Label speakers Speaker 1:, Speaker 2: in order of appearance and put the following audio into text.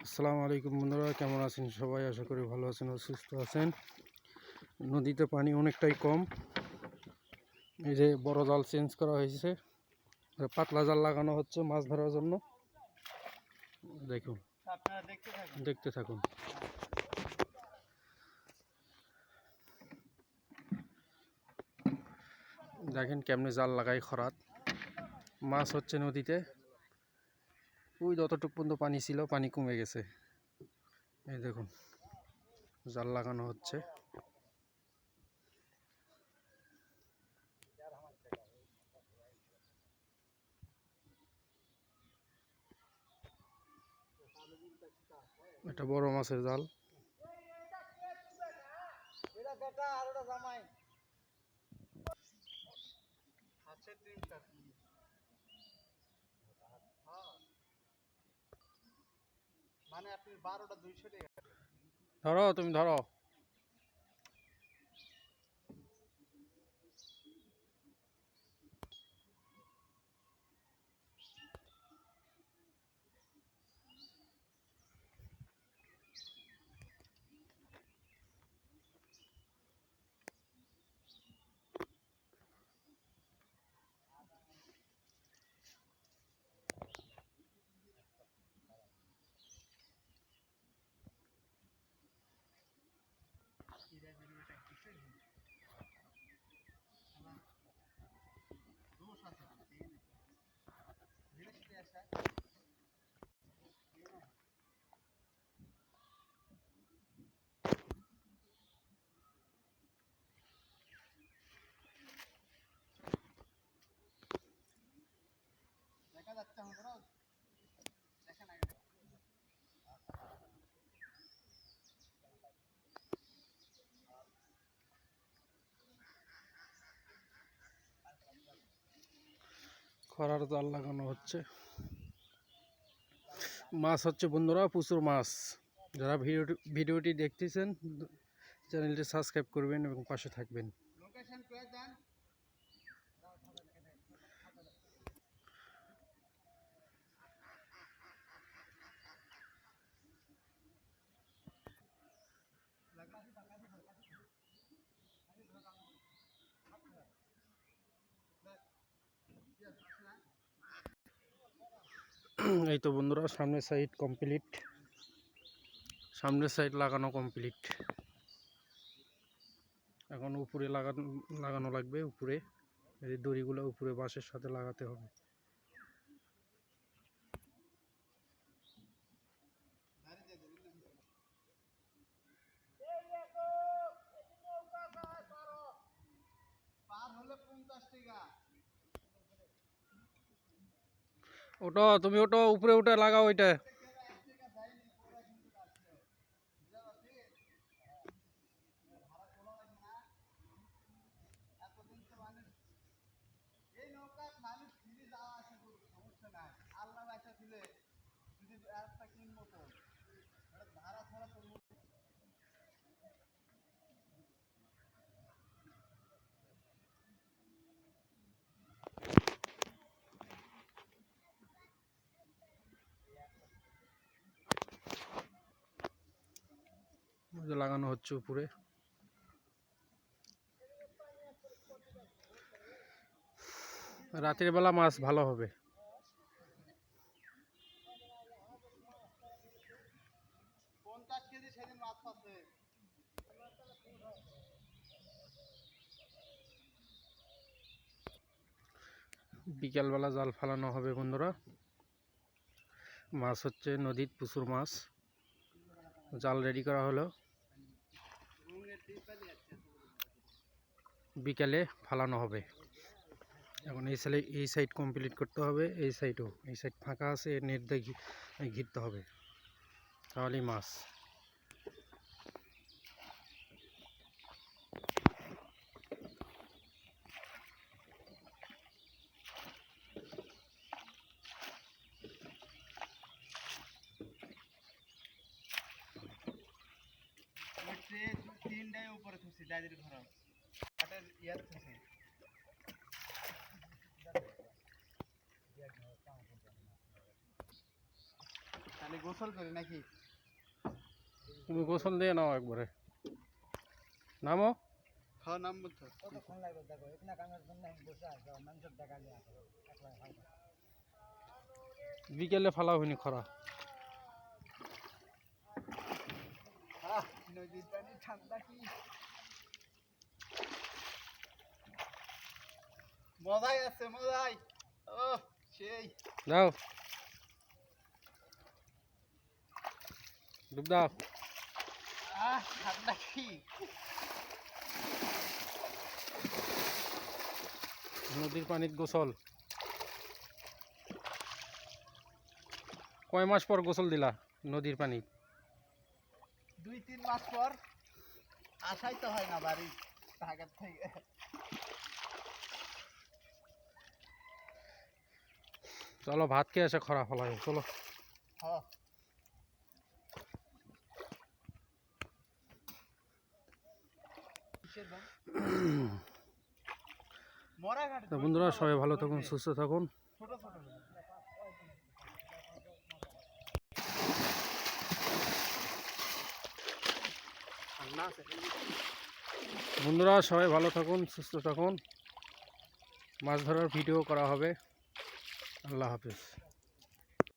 Speaker 1: আসসালামু আলাইকুম বন্ধুরা, কেমন আছেন সবাই? আশা করি ভালো আছেন ও সুস্থ আছেন। নদীতে পানি অনেকটাই কম। এই যে বড় জাল চেঞ্জ করা হয়েছে, পাতলা জাল লাগানো হচ্ছে মাছ ধরার জন্য। দেখুন,
Speaker 2: আপনারা
Speaker 1: দেখতে থাকুন। দেখেন কেমনে জাল লাগাই খরাত মাছ হচ্ছে নদীতে। ওই যতটুকু পর্যন্ত পানি ছিল, পানি কমে গেছে। এই দেখুন, জাল লাগানো হচ্ছে। এটা বড় মাছের জাল।
Speaker 2: মানে আপনি 12টা 200 টাকা
Speaker 1: ধরো, তুমি ধরো।
Speaker 2: দেখা যাচ্ছে আমাদের দেখেন
Speaker 1: খরার জাল লাগানো হচ্ছে। মাছ হচ্ছে বন্ধুরা, প্রচুর মাছ। যারা ভিডিওটি দেখতেছেন, চ্যানেলটি সাবস্ক্রাইব করবেন এবং পাশে থাকবেন।
Speaker 2: লোকেশন পেয়ে যান।
Speaker 1: এই তো বন্ধুরা, সামনের সাইড কমপ্লিট। সামনের সাইড লাগানো কমপ্লিট। এখন উপরে লাগানো লাগবে। উপরে এই দড়িগুলো উপরে বাঁশের সাথে লাগাতে হবে।
Speaker 2: পার হলে 50 টাকা।
Speaker 1: ওটা তুমি ওটা উপরে উঠে লাগাও ওইটা।
Speaker 2: এই নৌকা মানুষ ফিরে যাওয়া আসা করুক, সমস্যা নাই। আল্লাহ রাখা দিলে যদি একটা কিনবো তো ভাড়া ছাড়া তো
Speaker 1: লাগানো হচ্ছে উপরে। রাতের বেলা মাছ ভালো হবে।
Speaker 2: কেজি সেদিন মাছ পাচ্ছে।
Speaker 1: বিকালবেলা জাল ফালানো হবে বন্ধুরা। মাছ হচ্ছে নদীর, প্রচুর মাছ। জাল রেডি করা হলো, বিকালে ফালানো হবে। এখন এই সাইড কমপ্লিট করতে হবে। এই সাইড ফাঁকা আছে, নেট দিয়ে ঘিরতে হবে, তাহলেই মাছ।
Speaker 2: তিনটায় উপরে থুছি দাদির ঘর ইয়ার থুছি তাহলে গোসল করি নাকি?
Speaker 1: তুমি গোসল দিয়ে নাও একবারে, নামো।
Speaker 2: হ্যাঁ নামবো তো।
Speaker 3: কতক্ষণ লাগবে দেখো, এখানে কামের জন্য আমি বসে আছি, মানুষের দেখা নিয়ে আসো একলা হালকা।
Speaker 1: বিকেলে ফালা হয়নি খরা।
Speaker 2: নদীর পানি ঠান্ডা কি মজাই আছে মজাই। ও সেই
Speaker 1: দাও, ডুব দাও।
Speaker 2: ঠান্ডা কি
Speaker 1: নদীর পানিত গোসল। কয় মাস পর গোসল দিলা নদীর পানি?
Speaker 2: 2-3 মাস পর। আসাই তো হয় না বাড়ি ঢাকার থেকে।
Speaker 1: চলো ভাত খেয়ে এসে খরা ফলাই, চলো।
Speaker 2: হ্যাঁ মরা ঘাট
Speaker 1: তো বন্ধুরা সবাই ভালো থাকুন, সুস্থ থাকুন।
Speaker 2: ছোট ছোট
Speaker 1: বন্ধুরা সবাই ভালো থাকুন, সুস্থ থাকুন। মাছ ধরার ভিডিও করা হবে। আল্লাহ হাফেজ।